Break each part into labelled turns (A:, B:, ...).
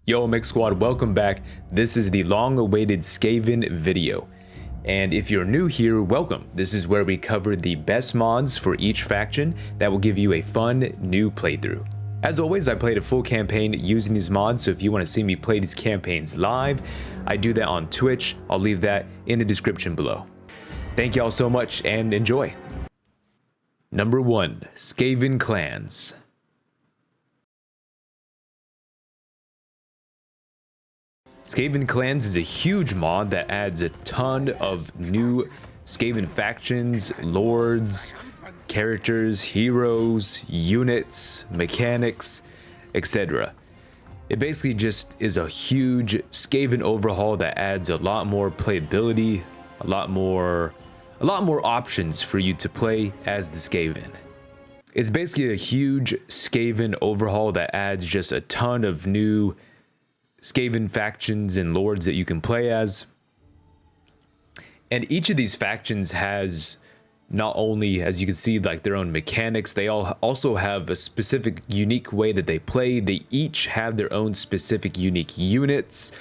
A: Yo, Mix Squad, welcome back. This is the long-awaited Skaven video. And if you're new here, welcome. This is where we cover the best mods for each faction that will give you a fun new playthrough. As always, I played a full campaign using these mods, so if you want to see me play these campaigns live, I do that on Twitch. I'll leave that in the description below. Thank y'all so much and enjoy. Number 1, Skaven Clans. Skaven Clans is a huge mod that adds a ton of new Skaven factions, lords, characters, heroes, units, mechanics, etc. It basically just is a huge Skaven overhaul that adds a lot more playability, a lot more options for you to play as the Skaven. It's basically a huge Skaven overhaul that adds just a ton of new Skaven factions and lords that you can play as. And each of these factions has not only, as you can see, like their own mechanics, they all also have a specific unique way that they play. They each have their own specific unique units.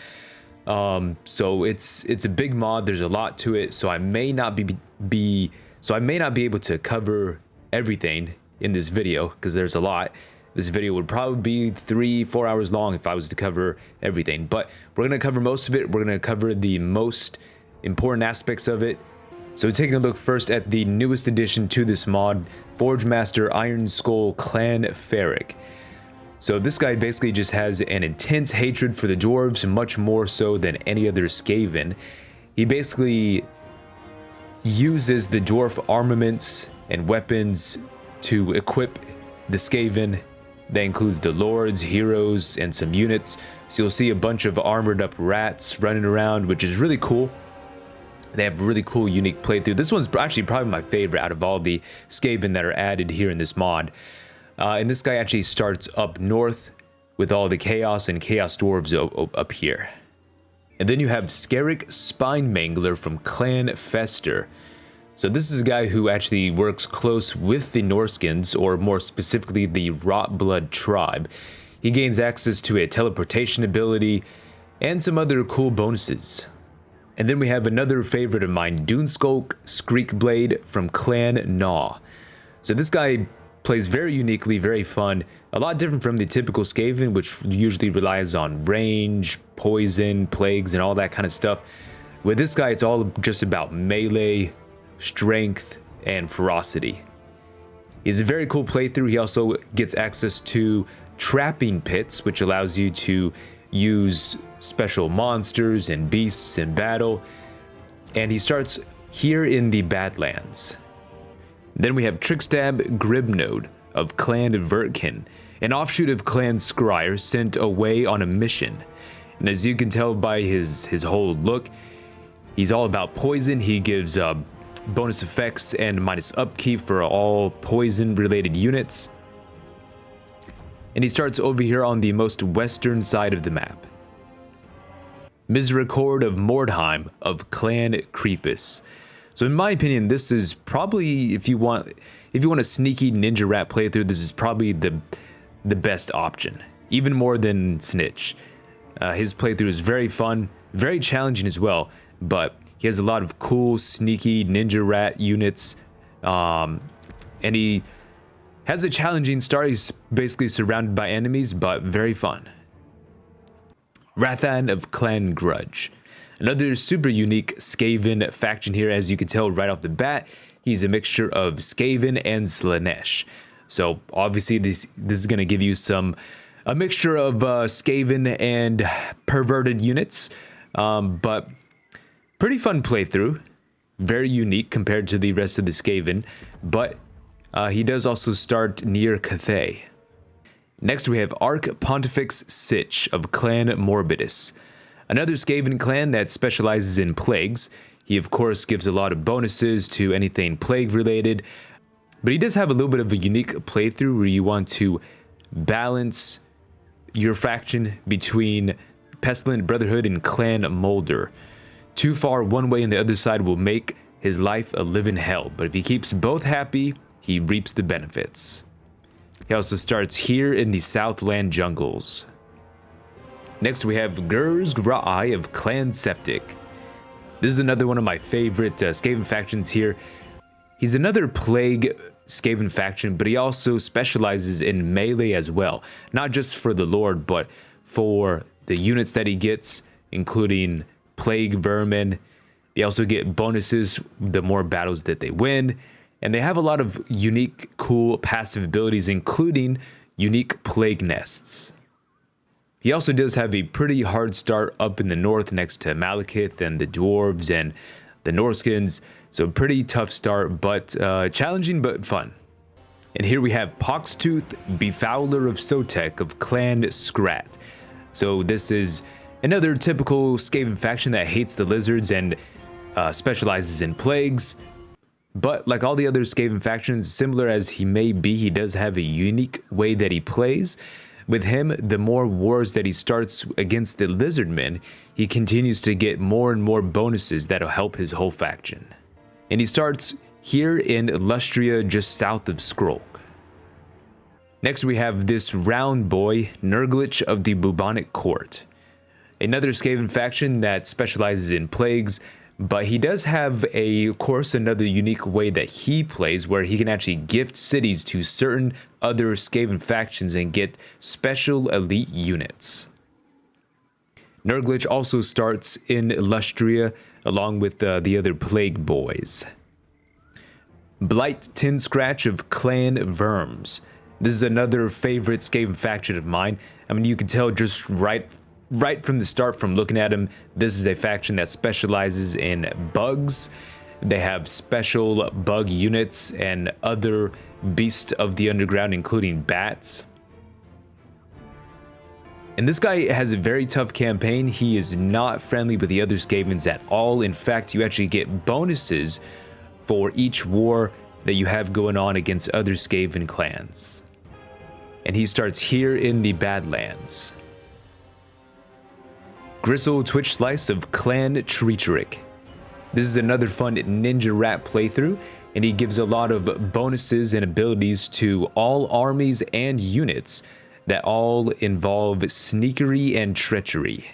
A: So it's a big mod. There's a lot to it. So I may not be able to cover everything in this video because there's a lot. This video would probably be 3-4 hours long if I was to cover everything, but we're going to cover most of it. We're going to cover the most important aspects of it. So taking a look first at the newest addition to this mod, Forgemaster Iron Skull Clan Ferric. So this guy basically just has an intense hatred for the dwarves, much more so than any other Skaven. He basically uses the dwarf armaments and weapons to equip the Skaven. That includes the lords, heroes, and some units. So you'll see a bunch of armored up rats running around, which is really cool. They have a really cool, unique playthrough. This one's actually probably my favorite out of all the Skaven that are added here in this mod. And this guy actually starts up north with all the chaos and chaos dwarves up here. And then you have Skerrick Spine Mangler from Clan Fester. So this is a guy who actually works close with the Norskins, or more specifically the Rot Blood tribe. He gains access to a teleportation ability and some other cool bonuses. And then we have another favorite of mine, Duneskulk Skreekblade from Clan Gnaw. So this guy plays very uniquely, very fun, a lot different from the typical Skaven, which usually relies on range, poison, plagues, and all that kind of stuff. With this guy, it's all just about melee, strength, and ferocity. It's a very cool playthrough. He also gets access to trapping pits, which allows you to use special monsters and beasts in battle. And he starts here in the Badlands. Then we have Trickstab Gribnode of Clan Vertkin, an offshoot of Clan Scryer sent away on a mission. And as you can tell by his whole look, he's all about poison. He gives bonus effects and minus upkeep for all poison related units. And he starts over here on the most western side of the map. Misericord of Mordheim of Clan Creepus. So in my opinion, this is probably, if you want a sneaky ninja rat playthrough, this is probably the best option, even more than Snitch. His playthrough is very fun, very challenging as well, but he has a lot of cool, sneaky ninja rat units, and he has a challenging start. He's basically surrounded by enemies, but very fun. Rathan of Clan Grudge. Another super unique Skaven faction here, as you can tell right off the bat. He's a mixture of Skaven and Slaanesh. So obviously this is going to give you a mixture of Skaven and perverted units, but pretty fun playthrough, very unique compared to the rest of the Skaven, but he does also start near Cathay. Next we have Arch Pontifex Sitch of Clan Morbidus, another Skaven clan that specializes in plagues. He of course gives a lot of bonuses to anything plague related, but he does have a little bit of a unique playthrough where you want to balance your faction between Pestilent Brotherhood and Clan Molder. Too far one way and the other side will make his life a living hell, but if he keeps both happy, he reaps the benefits. He also starts here in the Southland jungles. Next we have Gurz Gra'ai of Clan Septic. This is another one of my favorite Skaven factions here. He's another plague Skaven faction, but he also specializes in melee as well. Not just for the Lord, but for the units that he gets, including plague vermin. They also get bonuses the more battles that they win. And they have a lot of unique, cool passive abilities, including unique plague nests. He also does have a pretty hard start up in the north next to Malekith and the Dwarves and the Norskins. So pretty tough start, but challenging but fun. And here we have Poxtooth, Befouler of Sotek of Clan Scrat. So this is another typical Skaven faction that hates the lizards and specializes in plagues. But like all the other Skaven factions, similar as he may be, he does have a unique way that he plays. With him, the more wars that he starts against the lizardmen, he continues to get more and more bonuses that'll help his whole faction. And he starts here in Lustria, just south of Skrolk. Next we have this round boy, Nurglich of the Bubonic Court. Another Skaven faction that specializes in plagues, but he does have of course, another unique way that he plays where he can actually gift cities to certain other Skaven factions and get special elite units. Nurglich also starts in Lustria along with the other plague boys. Blight Tin Scratch of Clan Verms. This is another favorite Skaven faction of mine. I mean, you can tell just right from the start from looking at him, this is a faction that specializes in bugs. They have special bug units and other beasts of the underground, including bats. And this guy has a very tough campaign. He is not friendly with the other Skavens at all. In fact, you actually get bonuses for each war that you have going on against other Skaven clans. And he starts here in the Badlands. Gristle Twitch Slice of Clan Treacherich. This is another fun ninja rat playthrough, and he gives a lot of bonuses and abilities to all armies and units that all involve sneakery and treachery.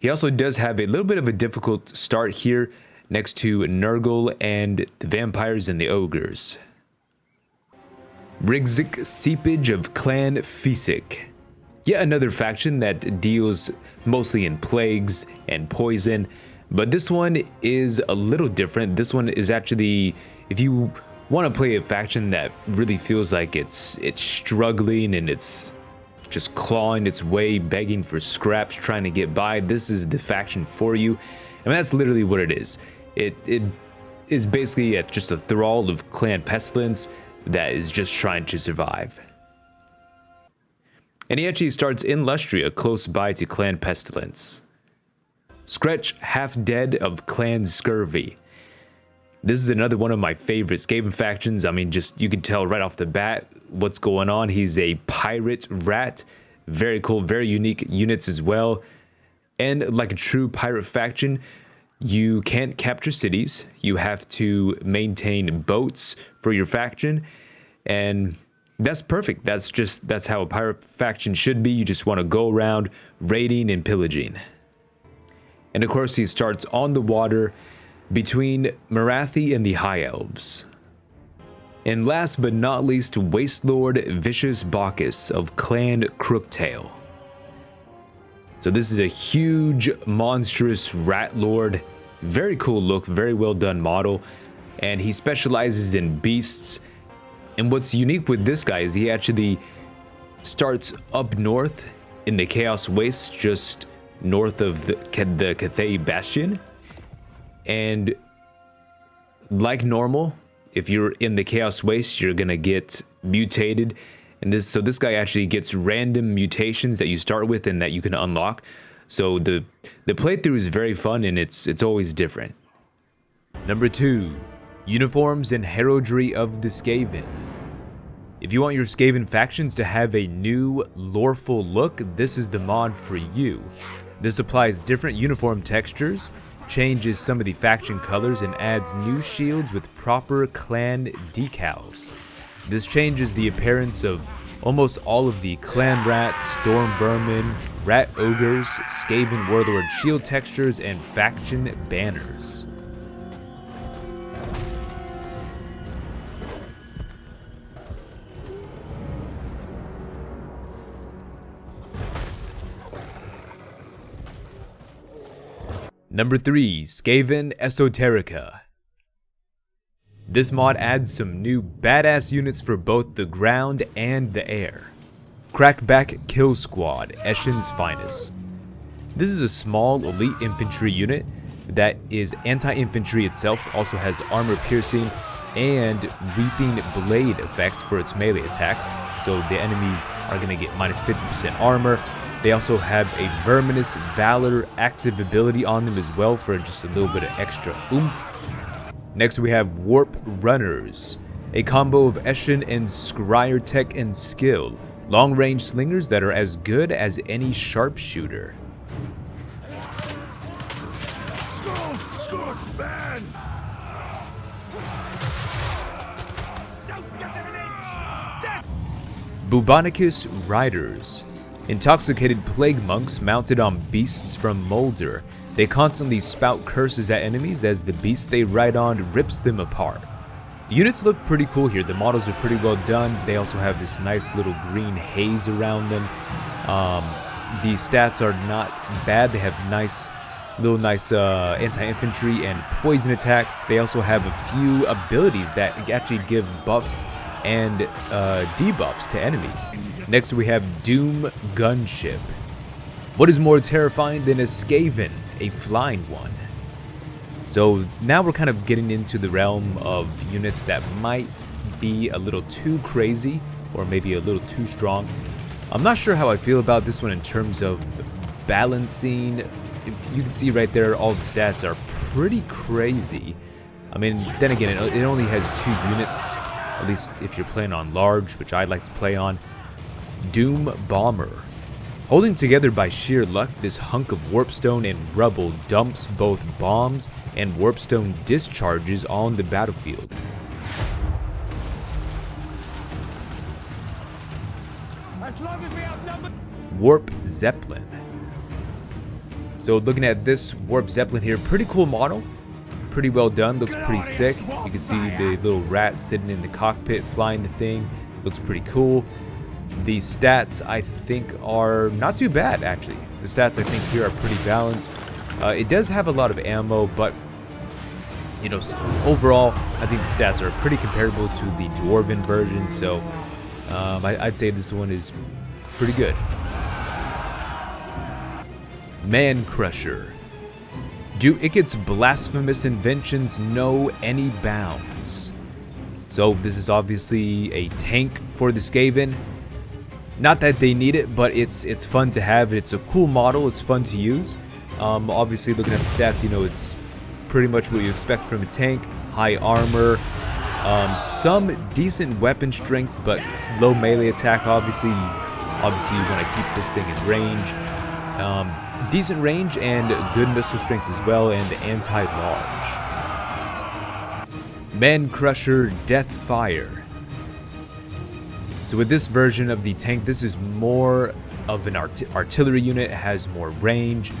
A: He also does have a little bit of a difficult start here next to Nurgle and the vampires and the ogres. Rigzik Seepage of Clan Fisik. Yet another faction that deals mostly in plagues and poison, but this one is a little different. This one is actually, if you want to play a faction that really feels like it's struggling and it's just clawing its way, begging for scraps, trying to get by, this is the faction for you. I mean, that's literally what it is. It is basically just a thrall of Clan Pestilence that is just trying to survive. And he actually starts in Lustria, close by to Clan Pestilence. Skretch Half Dead of Clan Scurvy. This is another one of my favorite Skaven factions. I mean, just you can tell right off the bat what's going on. He's a pirate rat. Very cool, very unique units as well. And like a true pirate faction, you can't capture cities. You have to maintain boats for your faction. And that's perfect. That's how a pirate faction should be. You just want to go around raiding and pillaging. And of course, he starts on the water between Marathi and the High Elves. And last but not least, Wastelord Vicious Bacchus of Clan Crooktail. So this is a huge, monstrous rat lord. Very cool look, very well done model. And he specializes in beasts. And what's unique with this guy is he actually starts up north in the Chaos Wastes, just north of the Cathay Bastion. And like normal, if you're in the Chaos Wastes, you're gonna get mutated. And so this guy actually gets random mutations that you start with and that you can unlock. So the playthrough is very fun and it's always different. Number 2. Uniforms and Heraldry of the Skaven. If you want your Skaven factions to have a new, loreful look, this is the mod for you. This applies different uniform textures, changes some of the faction colors, and adds new shields with proper clan decals. This changes the appearance of almost all of the Clan Rat, Storm Vermin, Rat Ogres, Skaven Warlord shield textures, and faction banners. Number 3, Skaven Esoterica. This mod adds some new badass units for both the ground and the air. Crackback Kill Squad, Eshen's finest. This is a small elite infantry unit that is anti-infantry itself, also has armor piercing and Weeping Blade effect for its melee attacks, so the enemies are going to get minus 50% armor. They also have a Verminous Valor active ability on them as well for just a little bit of extra oomph. Next we have Warp Runners, a combo of Eshen and Scryer tech and skill. Long-range slingers that are as good as any sharpshooter. Bubonicus Riders, intoxicated plague monks mounted on beasts from Molder. They constantly spout curses at enemies as the beast they ride on rips them apart. The units look pretty cool here. The models are pretty well done. They also have this nice little green haze around them. The stats are not bad. They have nice anti-infantry and poison attacks. They also have a few abilities that actually give buffs and debuffs to enemies. Next we have Doom Gunship. What is more terrifying than a Skaven, a flying one? So now we're kind of getting into the realm of units that might be a little too crazy or maybe a little too strong. I'm not sure how I feel about this one in terms of balancing. If you can see right there, all the stats are pretty crazy. I mean, then again, it only has 2 units, at least if you're playing on large, which I like to play on. Doom Bomber. Holding together by sheer luck, this hunk of warpstone and rubble dumps both bombs and warpstone discharges on the battlefield. As long as we outnumber. Warp Zeppelin. So looking at this Warp Zeppelin here, pretty cool model, pretty well done, looks pretty sick. You can see the little rat sitting in the cockpit flying the thing, looks pretty cool. The stats, I think, are not too bad, actually. The stats, I think, here are pretty balanced. It does have a lot of ammo, but, you know, overall, I think the stats are pretty comparable to the Dwarven version, so I'd say this one is pretty good. Man Crusher. Do Ikit's blasphemous inventions know any bounds? So, this is obviously a tank for the Skaven. Not that they need it, but it's fun to have. It's a cool model. It's fun to use. Obviously, looking at the stats, you know, it's pretty much what you expect from a tank. High armor, some decent weapon strength, but low melee attack. Obviously, you want to keep this thing in range. Decent range and good missile strength as well, and anti-large. Man Crusher Deathfire. So with this version of the tank, this is more of an artillery unit. It has more range.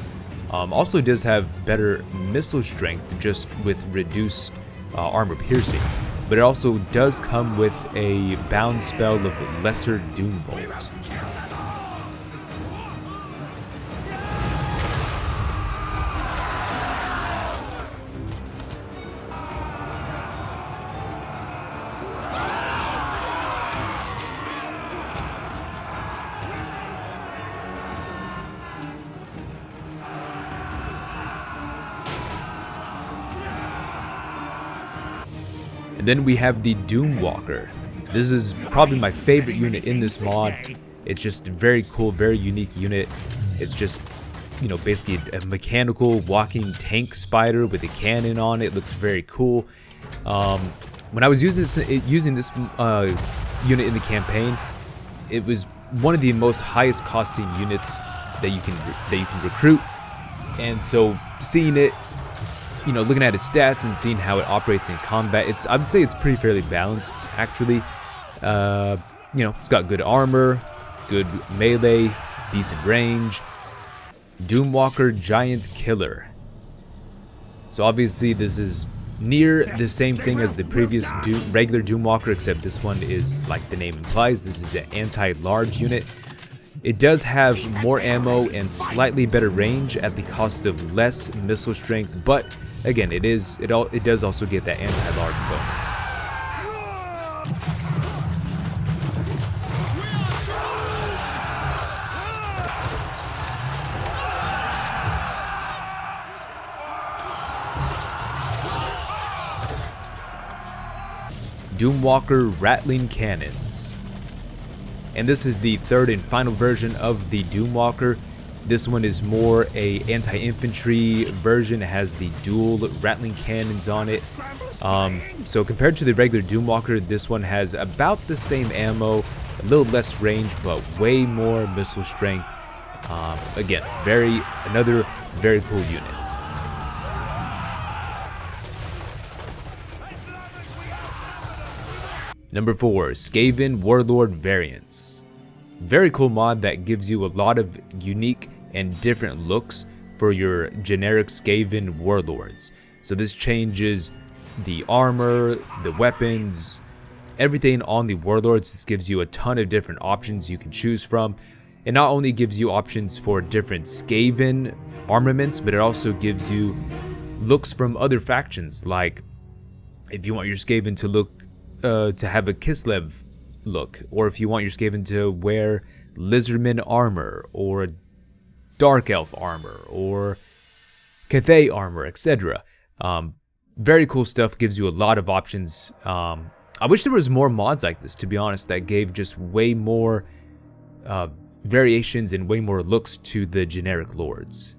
A: Also does have better missile strength, just with reduced armor piercing. But it also does come with a bound spell of Lesser Doombolt. And then we have the Doomwalker. This is probably my favorite unit in this mod. It's just a very cool, very unique unit. It's just, you know, basically a mechanical walking tank spider with a cannon on it. Looks very cool. When I was using this unit in the campaign, it was one of the most highest costing units that you can recruit. And so seeing it, you know, looking at its stats and seeing how it operates in combat, I would say it's pretty fairly balanced, actually. You know, it's got good armor, good melee, decent range, Doomwalker Giant Killer. So obviously this is near the same thing as the previous regular Doomwalker, except this one is, like the name implies, this is an anti-large unit. It does have more ammo and slightly better range at the cost of less missile strength, but again, it does also get that anti-large bonus. Doomwalker Rattling Cannons. And this is the third and final version of the Doomwalker. This one is more a anti-infantry version. It has the dual Rattling Cannons on it. So compared to the regular Doomwalker, this one has about the same ammo, a little less range, but way more missile strength. Again, another very cool unit. Number 4, Skaven Warlord Variants. Very cool mod that gives you a lot of unique and different looks for your generic Skaven Warlords. So this changes the armor, the weapons, everything on the Warlords. This gives you a ton of different options you can choose from. It not only gives you options for different Skaven armaments, but it also gives you looks from other factions. Like if you want your Skaven to look to have a Kislev look, or if you want your Skaven to wear Lizardman armor, or Dark Elf armor, or Cathay armor, etc. Very cool stuff, gives you a lot of options. I wish there was more mods like this, to be honest, that gave just way more variations and way more looks to the generic lords.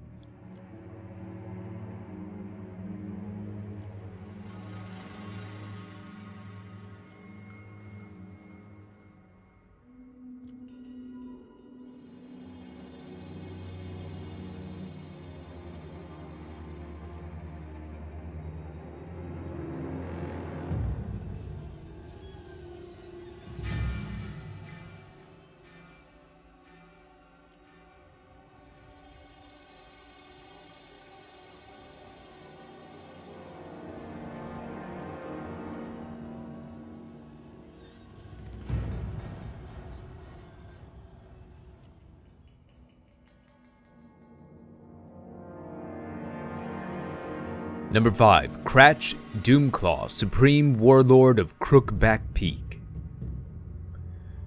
A: Number 5, Kratch Doomclaw, Supreme Warlord of Crookback Peak.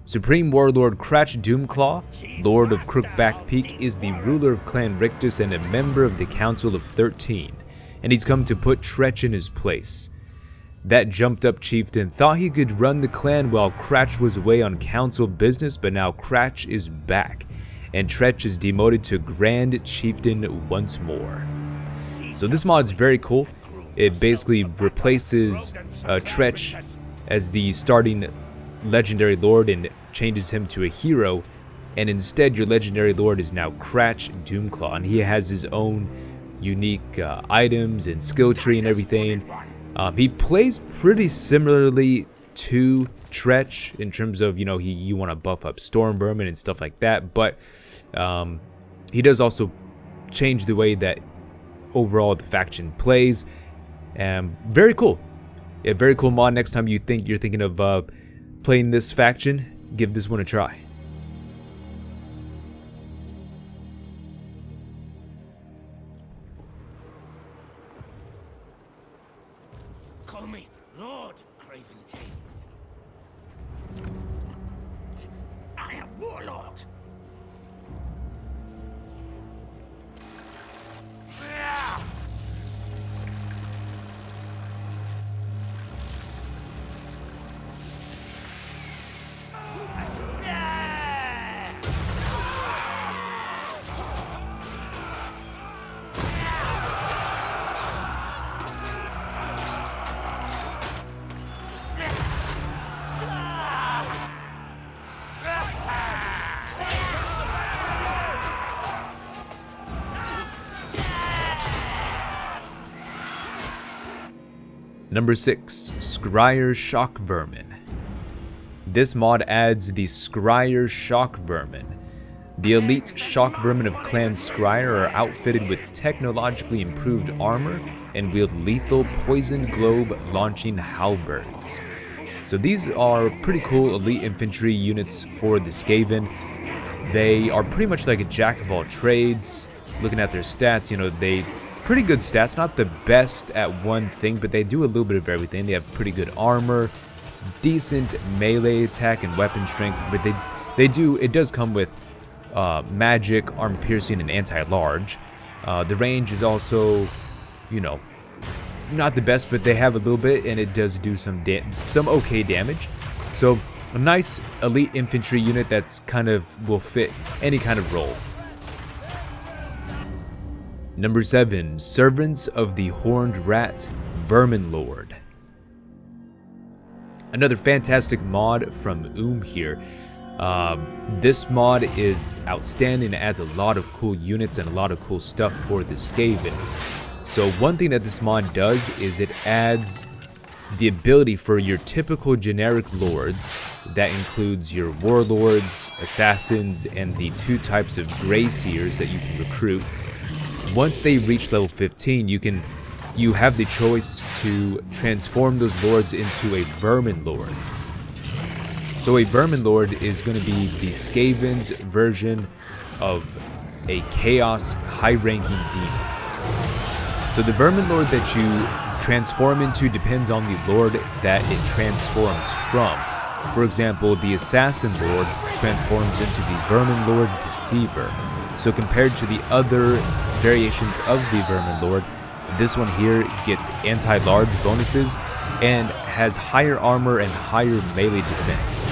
A: Supreme Warlord Kratch Doomclaw, Lord of Crookback Peak, is the ruler of Clan Rictus and a member of the Council of 13, and he's come to put Tretch in his place. That jumped up chieftain thought he could run the clan while Kratch was away on council business, but now Kratch is back, and Tretch is demoted to Grand Chieftain once more. So this mod is very cool. It basically replaces Tretch as the starting legendary lord and changes him to a hero, and instead your legendary lord is now Kratch Doomclaw, and he has his own unique items and skill tree and everything. He plays pretty similarly to Tretch in terms of, you want to buff up Stormvermin and stuff like that, but he does also change the way that overall the faction plays. Very cool. Yeah, very cool mod. Next time you're thinking of playing this faction, give this one a try.
B: Call me Lord Craven Tail. I am Warlord.
A: Number 6, Scryer Schockvermin. This mod adds the Scryer Schockvermin. The elite Schockvermin of Clan Scryer are outfitted with technologically improved armor and wield lethal poison globe launching halberds. So these are pretty cool elite infantry units for the Skaven. They are pretty much like a jack of all trades. Looking at their stats, you know, they pretty good stats, not the best at one thing, but they do a little bit of everything. They have pretty good armor, decent melee attack and weapon strength, but it does come with magic, armor piercing, and anti-large. The range is also, you know, not the best, but they have a little bit, and it does do some okay damage. So a nice elite infantry unit that's kind of will fit any kind of role. Number 7, Servants of the Horned Rat, Verminlord. Another fantastic mod from here. This mod is outstanding. It adds a lot of cool units and a lot of cool stuff for the Skaven. So one thing that this mod does is it adds the ability for your typical generic lords. That includes your warlords, assassins, and the 2 types of gray seers that you can recruit. Once they reach level 15, you have the choice to transform those lords into a Verminlord. So a Verminlord is going to be the Skaven's version of a Chaos high-ranking demon. So the Verminlord that you transform into depends on the lord that it transforms from. For example, the Assassin Lord transforms into the Verminlord Deceiver. So compared to the other variations of the Verminlord, this one here gets anti-large bonuses and has higher armor and higher melee defense.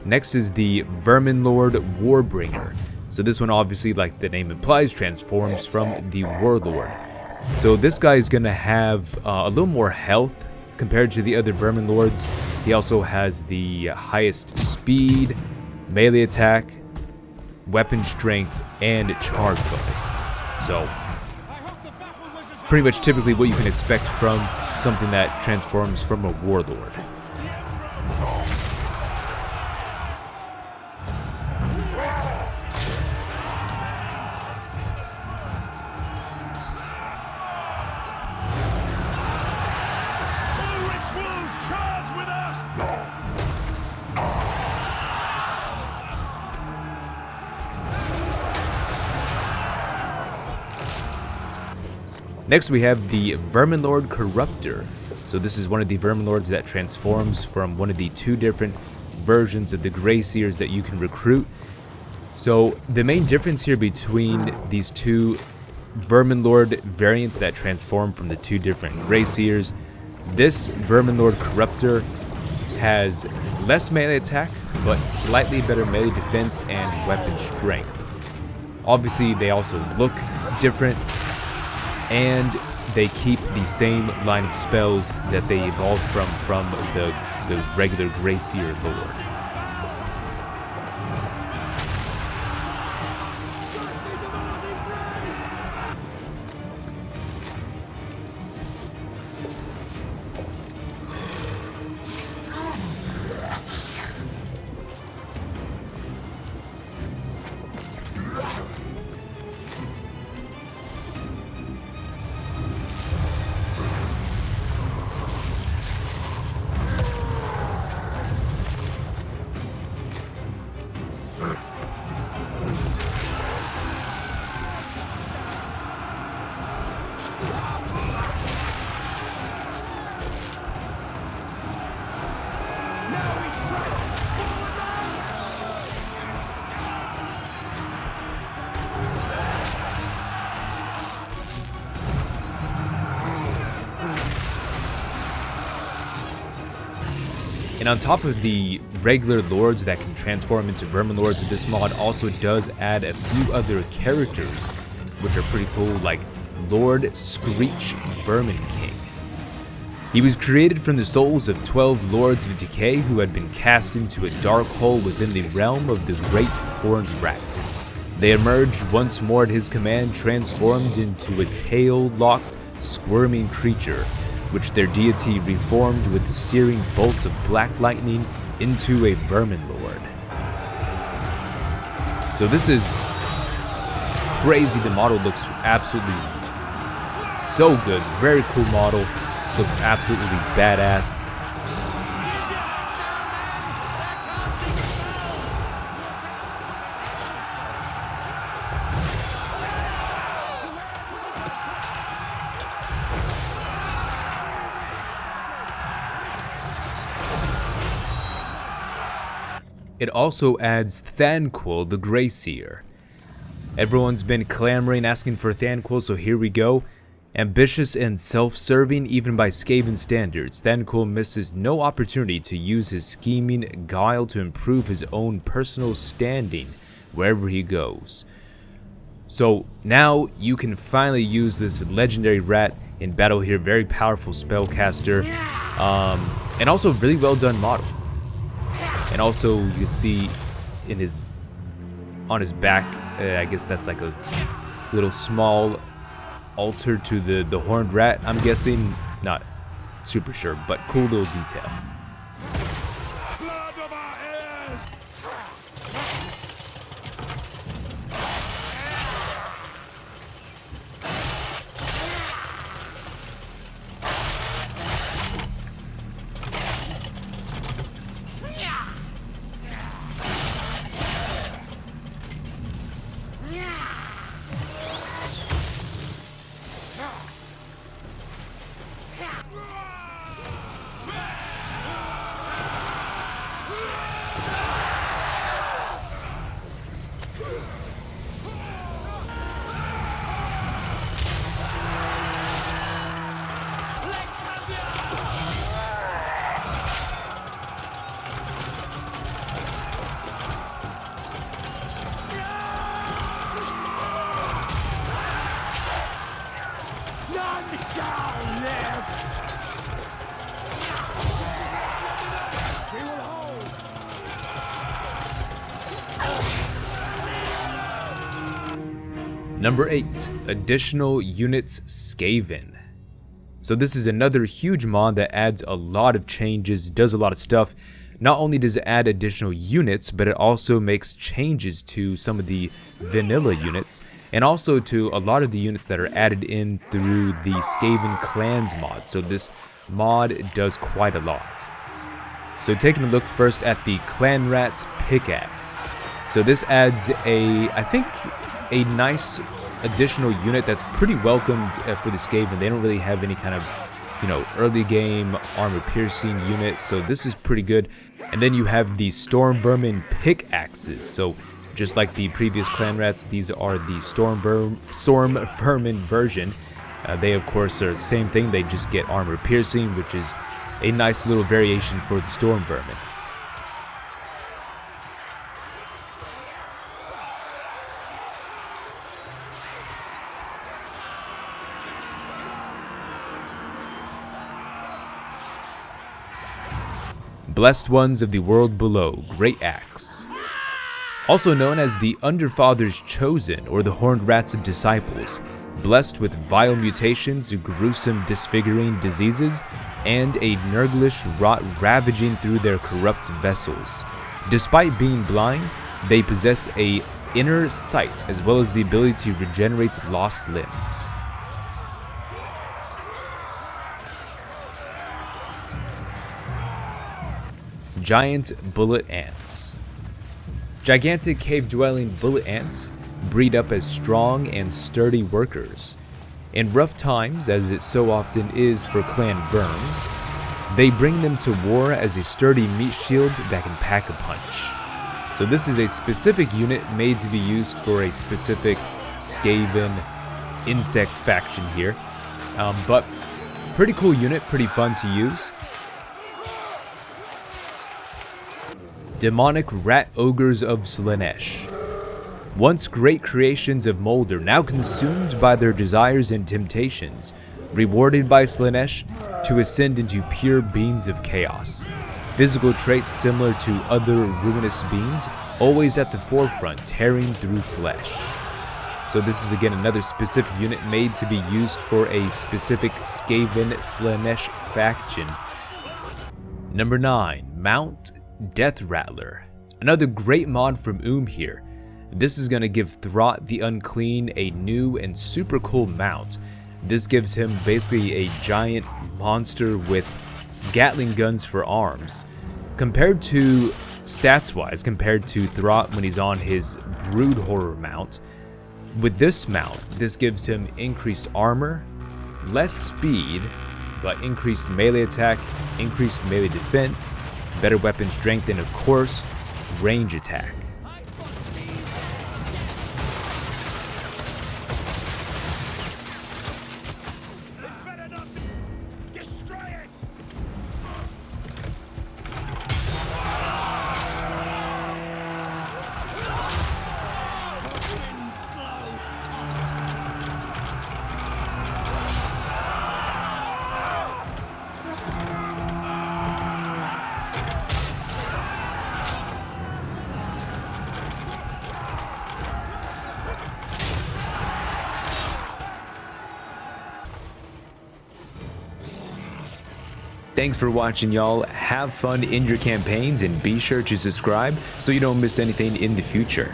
A: Next is the Verminlord Warbringer. So this one, obviously, like the name implies, transforms from the Warlord. So this guy is going to have a little more health compared to the other Verminlords. He also has the highest speed, melee attack, weapon strength, and charge bonus. So pretty much typically what you can expect from something that transforms from a Warlord. Next we have the Verminlord Corruptor. So this is one of the Verminlords that transforms from one of the 2 different versions of the Grey Seers that you can recruit. So the main difference here between these 2 Verminlord variants that transform from the 2 different Grey Seers, this Verminlord Corruptor has less melee attack, but slightly better melee defense and weapon strength. Obviously they also look different, and they keep the same line of spells that they evolved from the regular Grey Seer Lord. And on top of the regular lords that can transform into Verminlords, this mod also does add a few other characters, which are pretty cool, like Lord Screech Vermin King. He was created from the souls of 12 Lords of Decay who had been cast into a dark hole within the realm of the Great Horned Rat. They emerged once more at his command, transformed into a tail-locked, squirming creature which their deity reformed with the searing bolt of black lightning into a Verminlord. So this is crazy. The model looks absolutely so good. Very cool model. Looks absolutely badass. It also adds Thanquil, the Grey Seer. Everyone's been clamoring, asking for Thanquil, so here we go. Ambitious and self-serving, even by Skaven standards, Thanquil misses no opportunity to use his scheming guile to improve his own personal standing wherever he goes. So now you can finally use this legendary rat in battle here. Very powerful spellcaster, and also really well done model. And also you can see in on his back, I guess that's like a little small altar to the horned rat, I'm guessing. Not super sure, but cool little detail. Number 8, additional units Skaven. So this is another huge mod that adds a lot of changes, does a lot of stuff. Not only does it add additional units, but it also makes changes to some of the vanilla units, and also to a lot of the units that are added in through the Skaven Clans mod. So this mod does quite a lot. So taking a look first at the Clan Rat's Pickaxe. So this adds I think a nice additional unit that's pretty welcomed for the Skaven. They don't really have any kind of, early game armor piercing unit, so this is pretty good. And then you have the Stormvermin Pickaxes. So just like the previous Clan Rats, these are the Stormvermin version. They of course are the same thing, they just get armor piercing, which is a nice little variation for the Stormvermin. Blessed Ones of the World Below, Great Axe. Also known as the Underfather's Chosen, or the Horned Rat's Disciples, blessed with vile mutations, gruesome disfiguring diseases, and a nurglish rot ravaging through their corrupt vessels. Despite being blind, they possess a inner sight as well as the ability to regenerate lost limbs. Giant Bullet Ants. Gigantic cave-dwelling bullet ants breed up as strong and sturdy workers. In rough times, as it so often is for clan Verms, they bring them to war as a sturdy meat shield that can pack a punch. So this is a specific unit made to be used for a specific Skaven insect faction here. But pretty cool unit, pretty fun to use. Demonic Rat Ogres of Slaanesh. Once great creations of Molder, now consumed by their desires and temptations, rewarded by Slaanesh to ascend into pure beings of chaos. Physical traits similar to other ruinous beings, always at the forefront, tearing through flesh. So this is again another specific unit made to be used for a specific Skaven/Slaanesh faction. Number 9, Mount Deathrattler. Another great mod from here. This is going to give Throt the Unclean a new and super cool mount. This gives him basically a giant monster with Gatling guns for arms. Compared to, stats-wise, compared to Throt when he's on his Brood Horror mount, with this mount, this gives him increased armor, less speed, but increased melee attack, increased melee defense, better weapon strength, and of course, range attack. Thanks for watching, y'all. Have fun in your campaigns and be sure to subscribe so you don't miss anything in the future.